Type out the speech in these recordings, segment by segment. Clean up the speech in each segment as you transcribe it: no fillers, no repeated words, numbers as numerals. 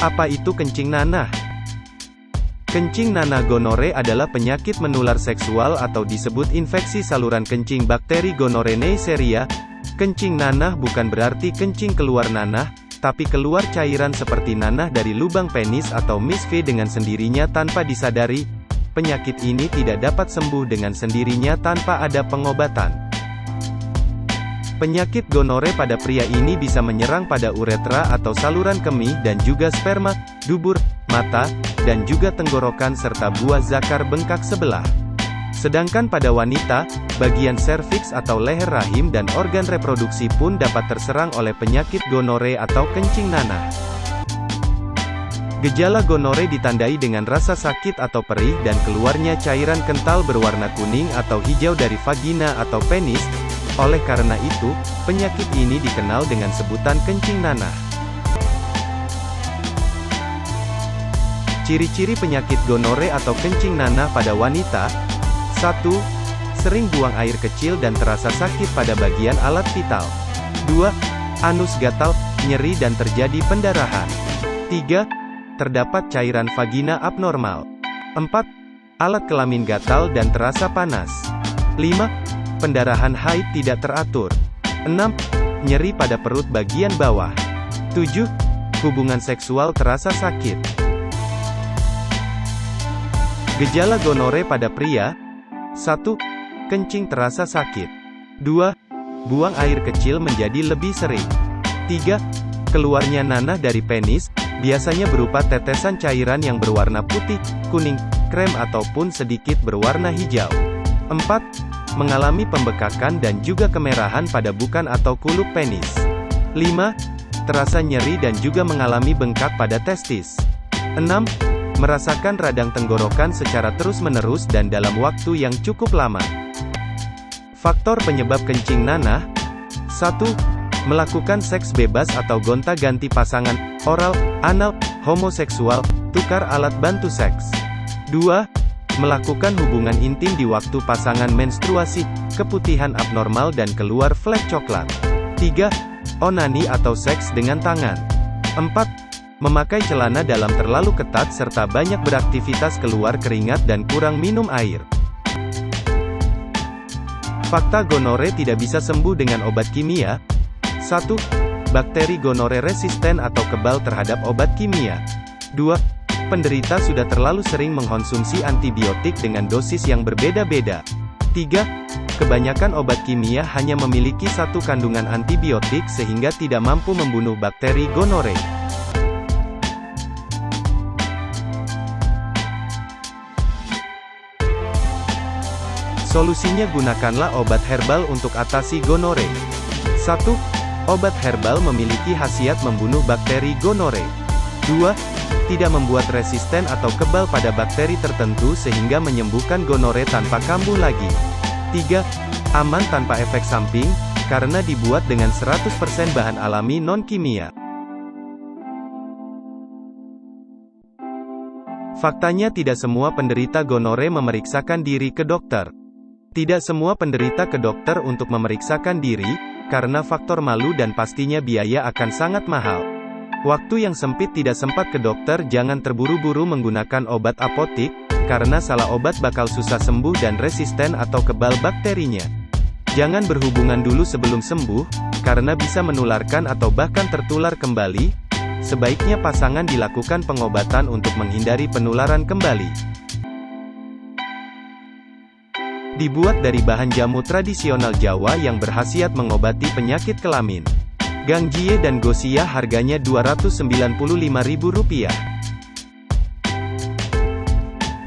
Apa itu kencing nanah? Kencing nanah gonore adalah penyakit menular seksual atau disebut infeksi saluran kencing bakteri gonore Neisseria. Kencing nanah bukan berarti kencing keluar nanah, tapi keluar cairan seperti nanah dari lubang penis atau misve dengan sendirinya tanpa disadari. Penyakit ini tidak dapat sembuh dengan sendirinya tanpa ada pengobatan. Penyakit gonore pada pria ini bisa menyerang pada uretra atau saluran kemih dan juga sperma, dubur, mata, dan juga tenggorokan serta buah zakar bengkak sebelah. Sedangkan pada wanita, bagian serviks atau leher rahim dan organ reproduksi pun dapat terserang oleh penyakit gonore atau kencing nanah. Gejala gonore ditandai dengan rasa sakit atau perih dan keluarnya cairan kental berwarna kuning atau hijau dari vagina atau penis. Oleh karena itu, penyakit ini dikenal dengan sebutan kencing nanah. Ciri-ciri penyakit gonore atau kencing nanah pada wanita. 1. Sering buang air kecil dan terasa sakit pada bagian alat vital. 2. Anus gatal, nyeri dan terjadi pendarahan. 3. Terdapat cairan vagina abnormal. 4. Alat kelamin gatal dan terasa panas. 5. Pendarahan haid tidak teratur. 6. Nyeri pada perut bagian bawah. 7. Hubungan seksual terasa sakit. Gejala gonore pada pria. 1. Kencing terasa sakit. 2. Buang air kecil menjadi lebih sering. 3. Keluarnya nanah dari penis, biasanya berupa tetesan cairan yang berwarna putih, kuning, krem ataupun sedikit berwarna hijau. 4. Mengalami pembekakan dan juga kemerahan pada bukan atau kuluk penis. 5. Terasa nyeri dan juga mengalami bengkak pada testis. 6. Merasakan radang tenggorokan secara terus-menerus dan dalam waktu yang cukup lama. Faktor penyebab kencing nanah. 1. Melakukan seks bebas atau gonta-ganti pasangan, oral, anal, homoseksual, tukar alat bantu seks. 2. Melakukan hubungan intim di waktu pasangan menstruasi, keputihan abnormal dan keluar flek coklat. 3. Onani atau seks dengan tangan. 4. Memakai celana dalam terlalu ketat serta banyak beraktivitas keluar keringat dan kurang minum air. Fakta gonore tidak bisa sembuh dengan obat kimia. 1. Bakteri gonore resisten atau kebal terhadap obat kimia. 2. Penderita sudah terlalu sering mengkonsumsi antibiotik dengan dosis yang berbeda-beda. 3. Kebanyakan obat kimia hanya memiliki satu kandungan antibiotik sehingga tidak mampu membunuh bakteri gonore. Solusinya gunakanlah obat herbal untuk atasi gonore. 1. Obat herbal memiliki khasiat membunuh bakteri gonore. 2. Tidak membuat resisten atau kebal pada bakteri tertentu sehingga menyembuhkan gonore tanpa kambuh lagi. 3. Aman tanpa efek samping, karena dibuat dengan 100% bahan alami non-kimia. Faktanya tidak semua penderita gonore memeriksakan diri ke dokter. Tidak semua penderita ke dokter untuk memeriksakan diri, karena faktor malu dan pastinya biaya akan sangat mahal. Waktu yang sempit tidak sempat ke dokter, jangan terburu-buru menggunakan obat apotik, karena salah obat bakal susah sembuh dan resisten atau kebal bakterinya. Jangan berhubungan dulu sebelum sembuh, karena bisa menularkan atau bahkan tertular kembali. Sebaiknya pasangan dilakukan pengobatan untuk menghindari penularan kembali. Dibuat dari bahan jamu tradisional Jawa yang berkhasiat mengobati penyakit kelamin. Gangjie dan Gosia harganya Rp295.000.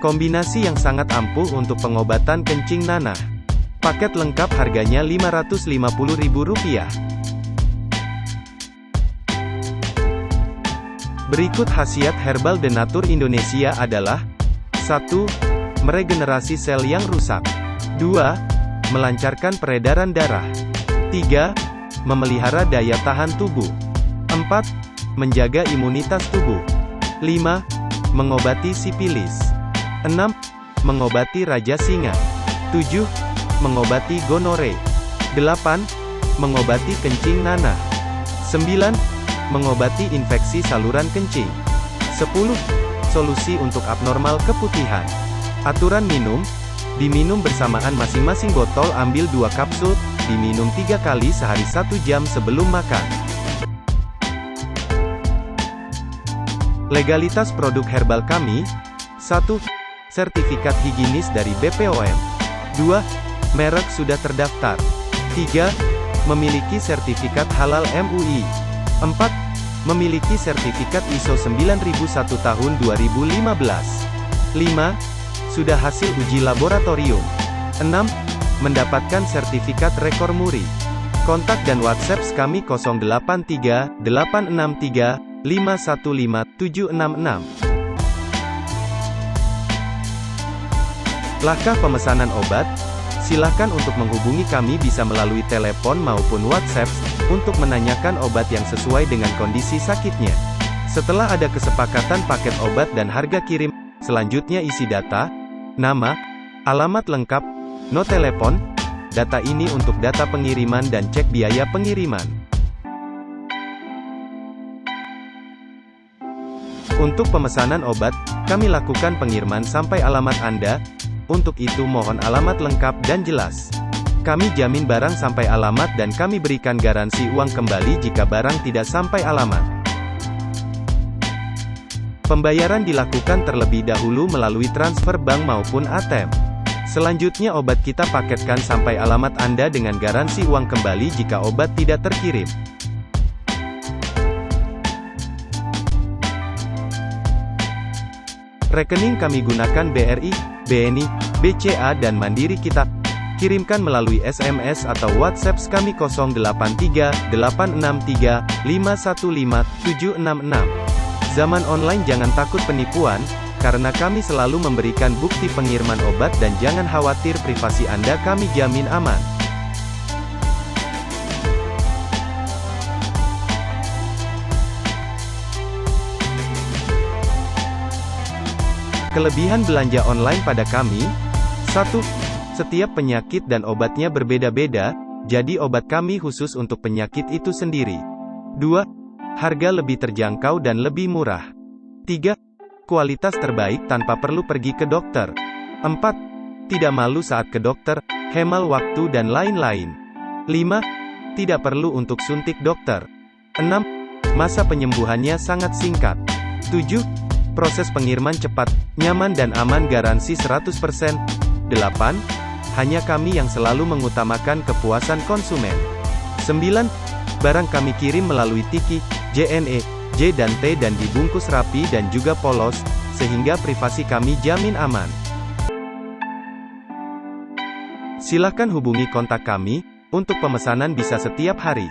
Kombinasi yang sangat ampuh untuk pengobatan kencing nanah. Paket lengkap harganya Rp550.000. Berikut khasiat herbal de nature Indonesia adalah 1. Meregenerasi sel yang rusak. 2. Melancarkan peredaran darah. 3. Memelihara daya tahan tubuh. 4. Menjaga imunitas tubuh. 5. Mengobati sipilis. 6. Mengobati raja singa. 7. Mengobati gonore. 8. Mengobati kencing nanah. 9. Mengobati infeksi saluran kencing. 10. Solusi untuk abnormal keputihan. Aturan minum. Diminum bersamaan masing-masing botol. Ambil 2 kapsul, diminum 3 kali sehari 1 jam sebelum makan. Legalitas produk herbal kami. 1. Sertifikat higienis dari BPOM. 2. Merek sudah terdaftar. 3. Memiliki sertifikat halal MUI. 4. Memiliki sertifikat ISO 9001 tahun 2015. 5. Sudah hasil uji laboratorium. 6. Mendapatkan sertifikat rekor muri. Kontak dan WhatsApp kami 083 863 515 766. Langkah pemesanan obat. Silakan untuk menghubungi kami bisa melalui telepon maupun WhatsApp, untuk menanyakan obat yang sesuai dengan kondisi sakitnya. Setelah ada kesepakatan paket obat dan harga kirim, selanjutnya isi data, nama, alamat lengkap, nomor telepon. Data ini untuk data pengiriman dan cek biaya pengiriman. Untuk pemesanan obat, kami lakukan pengiriman sampai alamat Anda. Untuk itu mohon alamat lengkap dan jelas. Kami jamin barang sampai alamat dan kami berikan garansi uang kembali jika barang tidak sampai alamat. Pembayaran dilakukan terlebih dahulu melalui transfer bank maupun ATM. Selanjutnya obat kita paketkan sampai alamat Anda dengan garansi uang kembali jika obat tidak terkirim. Rekening kami gunakan BRI, BNI, BCA dan Mandiri. Kita kirimkan melalui SMS atau WhatsApp kami 083 863 515 766. Zaman online jangan takut penipuan, karena kami selalu memberikan bukti pengiriman obat dan jangan khawatir privasi Anda kami jamin aman. Kelebihan belanja online pada kami. 1. Setiap penyakit dan obatnya berbeda-beda, jadi obat kami khusus untuk penyakit itu sendiri. 2. Harga lebih terjangkau dan lebih murah. 3. Kualitas terbaik tanpa perlu pergi ke dokter. 4. Tidak malu saat ke dokter, hemat waktu dan lain-lain. 5. Tidak perlu untuk suntik dokter. 6. Masa penyembuhannya sangat singkat. 7. Proses pengiriman cepat, nyaman dan aman garansi 100%. 8. Hanya kami yang selalu mengutamakan kepuasan konsumen. 9. Barang kami kirim melalui Tiki, JNE, J dan T dan dibungkus rapi dan juga polos, sehingga privasi kami jamin aman. Silakan hubungi kontak kami, untuk pemesanan bisa setiap hari.